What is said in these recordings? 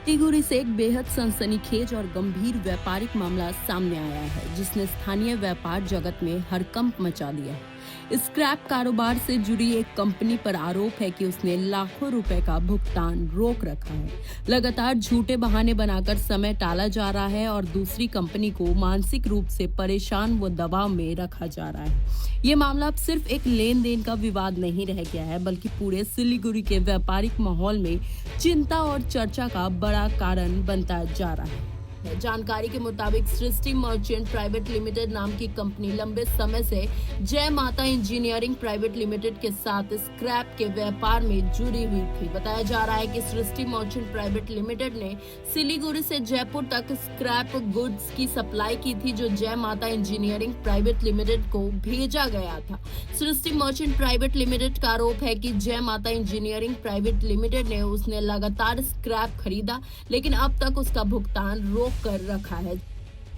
सिलीगुड़ी से एक बेहद सनसनीखेज और गंभीर व्यापारिक मामला सामने आया है जिसने स्थानीय व्यापार जगत में हड़कंप मचा दिया है। स्क्रैप कारोबार से जुड़ी एक कंपनी पर आरोप है कि उसने लाखों रुपए का भुगतान रोक रखा है। लगातार झूठे बहाने बनाकर समय टाला जा रहा है और दूसरी कंपनी को मानसिक रूप से परेशान व दबाव में रखा जा रहा है। ये मामला अब सिर्फ एक लेन देन का विवाद नहीं रह गया है, बल्कि पूरे सिलीगुड़ी के व्यापारिक माहौल में चिंता और चर्चा का बड़ा कारण बनता जा रहा है। जानकारी के मुताबिक सृष्टि मर्चेंट प्राइवेट लिमिटेड नाम की कंपनी लंबे समय से जय माता इंजीनियरिंग प्राइवेट लिमिटेड के साथ स्क्रैप के व्यापार में जुड़ी हुई थी। बताया जा रहा है कि सृष्टि मर्चेंट प्राइवेट लिमिटेड ने सिलीगुड़ी से जयपुर तक स्क्रैप गुड्स की सप्लाई की थी, जो जय माता इंजीनियरिंग प्राइवेट लिमिटेड को भेजा गया था। सृष्टि मर्चेंट प्राइवेट लिमिटेड का आरोप है कि जय माता इंजीनियरिंग प्राइवेट लिमिटेड ने उसने लगातार स्क्रैप खरीदा, लेकिन अब तक उसका भुगतान रोक कर रखा है।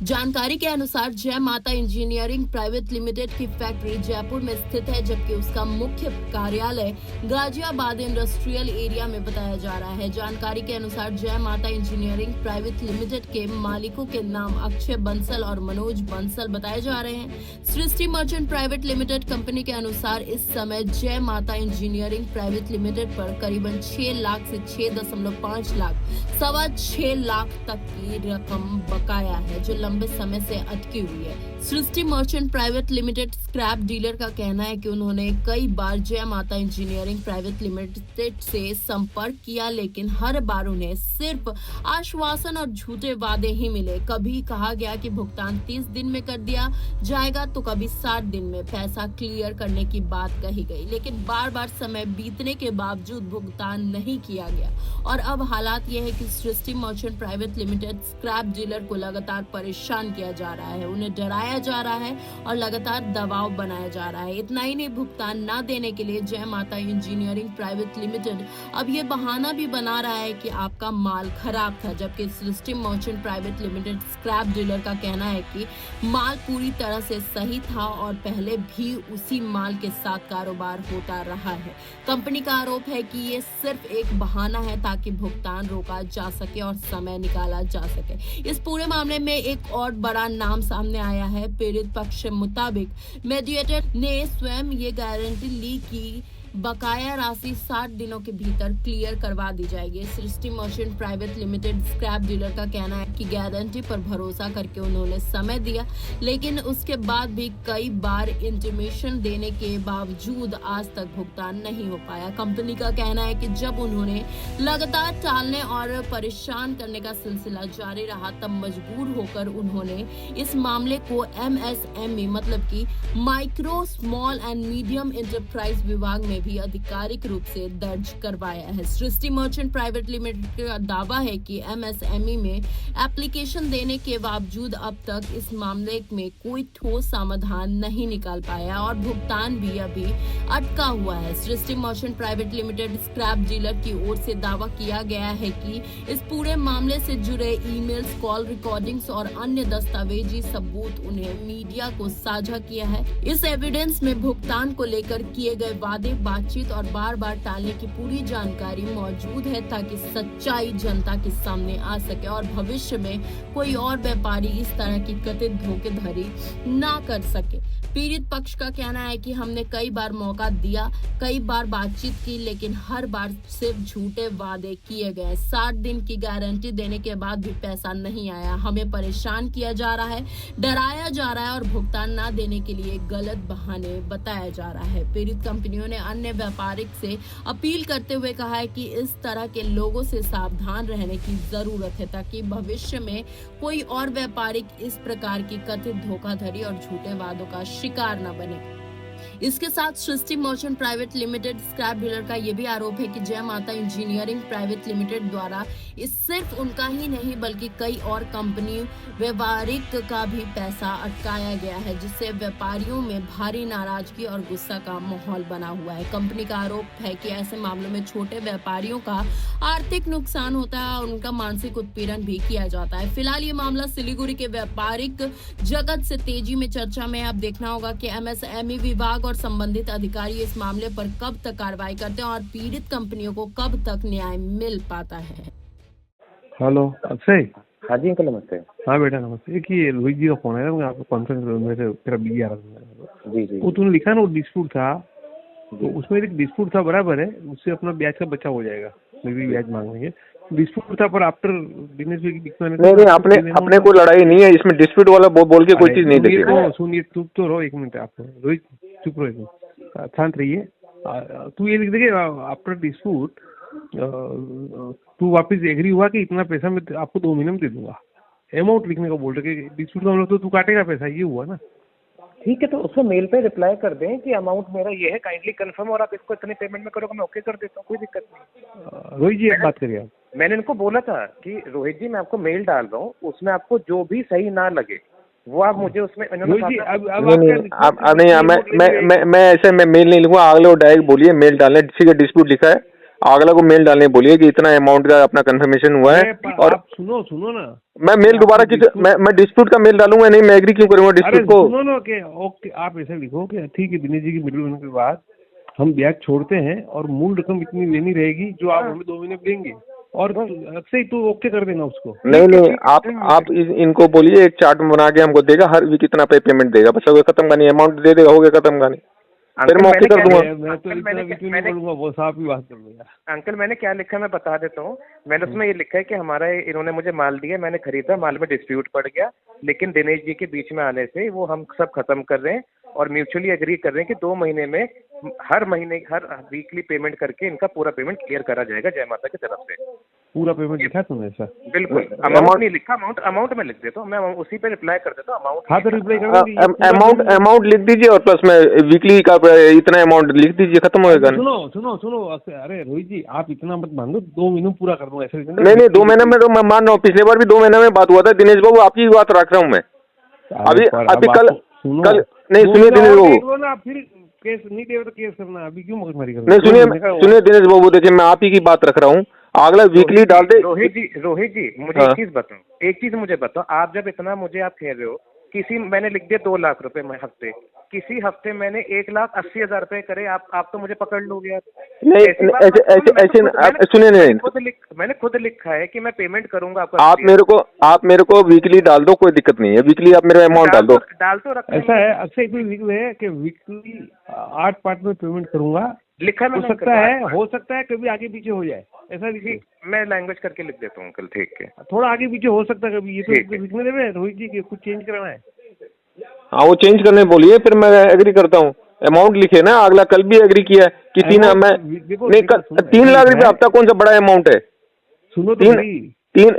जानकारी के अनुसार जय माता इंजीनियरिंग प्राइवेट लिमिटेड की फैक्ट्री जयपुर में स्थित है, जबकि उसका मुख्य कार्यालय गाजियाबाद इंडस्ट्रियल एरिया में बताया जा रहा है। जानकारी के अनुसार जय माता इंजीनियरिंग प्राइवेट लिमिटेड के मालिकों के नाम अक्षय बंसल और मनोज बंसल बताए जा रहे हैं। सृष्टि मर्चेंट प्राइवेट लिमिटेड कंपनी के अनुसार इस समय जय माता इंजीनियरिंग प्राइवेट लिमिटेड पर करीबन 6 लाख से 6.5 लाख 6.25 लाख तक की रकम बकाया है, जो लंबे समय से अटकी हुई है। Srishti merchant private limited scrap dealer का कहना है कि उन्होंने कई बार जय माता इंजीनियरिंग प्राइवेट लिमिटेड से संपर्क किया, लेकिन हर बार उन्हें सिर्फ आश्वासन और झूठे वादे ही मिले। कभी कहा गया कि भुगतान 30 दिन में कर दिया जाएगा, तो कभी 60 दिन में पैसा क्लियर करने की बात कही गई, लेकिन बार बार समय बीतने के बावजूद भुगतान नहीं किया गया। और अब हालात यह है कि Srishti merchant private limited scrap dealer को लगातार परेशान किया जा रहा है, उन्हें डराया जा रहा है और लगातार दबाव बनाया जा रहा है। इतना ही नहीं, भुगतान न देने के लिए जय माता इंजीनियरिंग प्राइवेट लिमिटेड अब ये बहाना भी बना रहा है कि आपका माल खराब था, जबकि Srishti merchant private limited scrap dealer का कहना है कि माल पूरी तरह से सही था और पहले भी उसी माल के साथ कारोबार होता रहा है। कंपनी का आरोप है कि ये सिर्फ एक बहाना है ताकि भुगतान रोका जा सके और समय निकाला जा सके। इस पूरे मामले में एक और बड़ा नाम सामने आया है। पीड़ित पक्ष के मुताबिक मीडिएटर ने स्वयं ये गारंटी ली कि बकाया राशि 60 दिनों के भीतर क्लियर करवा दी जाएगी। Srishti merchant private limited scrap dealer का कहना है कि गारंटी पर भरोसा करके उन्होंने समय दिया, लेकिन उसके बाद भी कई बार इंटीमेशन देने के बावजूद आज तक भुगतान नहीं हो पाया। कंपनी का कहना है कि जब उन्होंने लगातार टालने और परेशान करने का सिलसिला जारी रहा, तब मजबूर होकर उन्होंने इस मामले को MSME मतलब कि micro small and medium enterprise विभाग में भी आधिकारिक रूप से दर्ज करवाया है। सृष्टि मर्चेंट प्राइवेट लिमिटेड का दावा है कि MSME में एप्लीकेशन देने के बावजूद अब तक इस मामले में कोई ठोस समाधान नहीं निकाल पाया और भुगतान भी अभी अटका हुआ है। Srishti merchant private limited scrap dealer की ओर से दावा किया गया है कि इस पूरे मामले से जुड़े ईमेल्स, कॉल रिकॉर्डिंग्स और अन्य दस्तावेजी सबूत उन्हें मीडिया को साझा किया है। इस एविडेंस में भुगतान को लेकर किए गए वादे, बातचीत और बार बार टालने की पूरी जानकारी मौजूद है, ताकि सच्चाई जनता के सामने आ सके और भविष्य में कोई और व्यापारी इस तरह की कथित धोखाधड़ी ना कर सके। पीड़ित पक्ष का कहना है कि हमने कई बार मौका दिया, कई बार बातचीत की, लेकिन हर बार सिर्फ झूठे वादे किए गए। 60 दिन की गारंटी देने के बाद भी पैसा नहीं आया। हमें परेशान किया जा रहा है, डराया जा रहा है और भुगतान ना देने के लिए गलत बहाने बताया जा रहा है। पीड़ित कंपनियों ने अन्य व्यापारिक से अपील करते हुए कहा है कि इस तरह के लोगों से सावधान रहने की जरूरत है, ताकि भविष्य में कोई और व्यापारिक इस प्रकार की कथित धोखाधड़ी और झूठे वादों का शिकार न बने। इसके साथ Srishti merchant private limited scrap dealer का यह भी आरोप है कि जय माता इंजीनियरिंग प्राइवेट लिमिटेड द्वारा इस सिर्फ उनका ही नहीं बल्कि कई और कंपनी व्यापारिक का भी पैसा अटकाया गया है, जिससे व्यापारियों में भारी नाराजगी और गुस्सा का माहौल बना हुआ है। कंपनी का आरोप है कि ऐसे मामलों में छोटे व्यापारियों का आर्थिक नुकसान होता है और उनका मानसिक उत्पीड़न भी किया जाता है। फिलहाल ये मामला सिलीगुड़ी के व्यापारिक जगत से तेजी में चर्चा में है। अब देखना होगा कि MSME विभाग और संबंधित अधिकारी इस मामले पर कब तक कार्रवाई करते हैं और पीड़ित कंपनियों को कब तक न्याय मिल पाता है। हेलो अक्षय। हाँ जी अंकल नमस्ते। हाँ बेटा नमस्ते। एक ये रोहित जी का फोन आया था, मैं आपको कॉन्फ्रेंस में से तेरा बिजी आ रहा था। जी जी वो तूने लिखा ना वो डिस्प्यूट था, तो जी। उसमें एक डिस्प्यूट था, बराबर है, उससे अपना ब्याज का बचाव हो जाएगा, मैं भी ब्याज मांग लेंगे। डिस्प्यूट था पर आफ्टर दिनेश भाई की दिक्कत नहीं नहीं, आपने अपने कोई लड़ाई नहीं है इसमें, डिस्प्यूट वाला बोल के कोई चीज नहीं सुनिए देखिए। तो सुनिए, चुप तो रहो एक मिनट। आप रोहित चुप रहो, एक मिनट शांत रहिए। तू ये लिख देंगे आफ्टर डिस्प्यूट तू वापस एग्री हुआ कि इतना पैसा मैं आपको 2 महीने में दे दूंगा। अमाउंट लिखने का बोल रहे कि डिस्प्यूट का मतलब तो तू काटेगा पैसा, ये हुआ ना। ठीक है, तो उसमें मेल पे रिप्लाई कर दें कि अमाउंट मेरा ये है, काइंडली कंफर्म, और आप इसको इतने पेमेंट में करोगे, मैं ओके कर देता हूँ, कोई दिक्कत नहीं। रोहित जी एक बात करिए आप। मैंने इनको बोला था कि रोहित जी मैं आपको मेल डाल रहा हूँ, उसमें आपको जो भी सही ना लगे वो आप मुझे उसमें रोहित जी अब नहीं आप नहीं, मैं मैं ऐसे मैं मेल नहीं लिखूंगा, अगले को डायरेक्ट बोलिए मेल डालने, ठीक है डिस्प्यूट लिखा है, अगला को मेल डालने बोलिए कि इतना अमाउंट का अपना कंफर्मेशन हुआ है। और आप सुनो ना, मैं मेल दोबारा मैं डिस्प्यूट का मेल डालूंगा नहीं, मैं एग्री क्यों करूंगा अरे डिस्प्यूट को। सुनो ना कि ओके आप ऐसा लिखो कि ठीक है दिनेश जी की मिडिल होने के बाद हम ब्याज छोड़ते हैं और मूल रकम इतनी लेनी रहेगी जो आप हमें 2 महीने देंगे, और अक्सर ही तो ओके कर देना उसको। नहीं आप इनको बोलिए एक चार्ट बना के हमको देगा, हर वीक इतना पेमेंट देगा, बस हो गया खत्म का नहीं, अमाउंट दे देगा, हो गया खत्म का नहीं, फिर मैं ओके कर दूंगा। मैं तो इतना भी क्यों नहीं बोलूंगा, वो साहब ही बात कर दूंगा। अंकल मैंने क्या लिखा है मैं बता देता हूँ। मैंने उसमें ये लिखा है कि हमारा इन्होंने मुझे माल दिया, मैंने खरीदा, माल में डिस्प्यूट पड़ गया, लेकिन दिनेश जी के बीच में आने से वो हम सब खत्म कर रहे हैं और म्यूचुअली एग्री कर रहे हैं कि 2 महीने में हर वीकली पेमेंट करके इनका पूरा पेमेंट क्लियर करा जाएगा जय माता की तरफ से। पूरा पेमेंट लिखा तुमने सर? बिल्कुल, अमाउंट नहीं लिखा, अमाउंट में लिख देता हूँ, मैं उसी पे रिप्लाई कर देता हूँ अमाउंट। हाँ तो रिप्लाई कर अमाउंट लिख दीजिए और प्लस में वीकली का इतना अमाउंट लिख दीजिए, खत्म होएगा। सुनो अरे रोहित जी आप इतना मत मान दो, 2 महीने में पूरा कर दूंगा ऐसे नहीं 2 महीने में तो मैं मान रहा हूँ, पिछले बार भी 2 महीने में बात हुआ था। दिनेश बाबू आपकी बात रख रहा हूँ मैं, अभी कल नहीं, सुनिए दिनेश बाबू, फिर केस नहीं दे तो केस करना, अभी क्यों मगजमारी कर नहीं सुनिए दिनेश बाबू, देखिए मैं आप ही की बात रख रहा हूँ, अगला वीकली डाल दे। रोहित जी मुझे एक चीज मुझे बताओ, आप जब इतना मुझे आप कह रहे हो, मैंने लिख दिया 2 लाख रुपए हफ्ते, किसी हफ्ते मैंने 1,80,000 रुपए करे, आप तो मुझे पकड़ लोगे यार। नहीं ऐसे सुनिए, नहीं मैंने खुद लिखा है कि मैं पेमेंट करूंगा आपका। आप मेरे को वीकली डाल दो, कोई दिक्कत नहीं है, वीकली आप मेरा अमाउंट डाल दो रखा ऐसा है अक्सर कोई लिख है कि वीकली 8 पार्ट में पेमेंट करूंगा, लिखा हो सकता है कभी आगे पीछे हो जाए, ऐसा लिखिए। मैं लैंग्वेज करके लिख देता हूँ अंकल, ठीक है, थोड़ा आगे पीछे हो सकता है कभी, ये तो लिखने देवे रोहित जी के कुछ चेंज करना है। हाँ वो चेंज करने बोलिए, फिर मैं एग्री करता हूँ। अमाउंट लिखे ना, अगला कल भी एग्री किया कि 3 लाख रुपए हफ्ता कौन सा बड़ा अमाउंट है। सुनो तो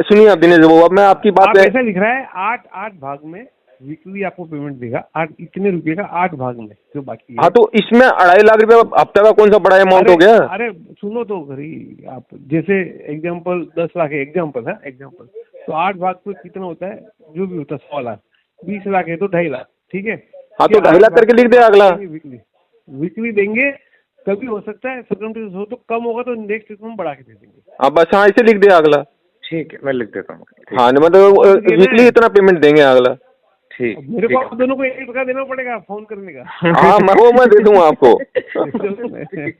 सुनिए आप दिनेश बाबू, अब मैं आपकी बात ऐसा लिख रहा है 8 भाग में वीकली आपको पेमेंट देगा, 8 इतने रुपए का 8 भाग में जो बाकी है। हाँ तो इसमें 2.5 लाख रुपए हफ्ता का कौन सा बड़ा अमाउंट हो गया। अरे सुनो तो खरी आप, जैसे एग्जांपल 10 लाख है, एग्जांपल तो 8 भाग पे कितना होता है, जो भी होता है 100 लाख, 20 लाख है तो 2.5 लाख, ठीक है। हाँ तो 2.5 लाख करके लिख दे अगला। वीकली देंगे, कभी हो सकता है सर्कमस्टेंस हो तो कम होगा तो नेक्स्ट हम बढ़ा के दे देंगे। हाँ बस, हाँ ऐसे लिख दे अगला, ठीक है मैं लिख देता हूँ। हाँ मतलब वीकली इतना पेमेंट देंगे अगला, ठीक। मेरे को आप दोनों को 1 टका देना पड़ेगा फोन करने का। हाँ मैं दे दूंगा आपको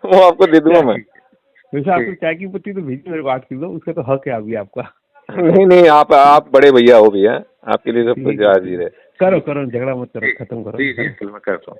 वो आपको दे दूंगा मैं। वैसे आपको चाय की पत्ती तो भेजी मेरे को 8 किलो, उसका तो हक है अभी आपका। नहीं आप बड़े भैया हो भैया, आपके लिए सब कुछ हाजिर है। करो झगड़ा मत करो, खत्म करो। जी मैं करता हूँ।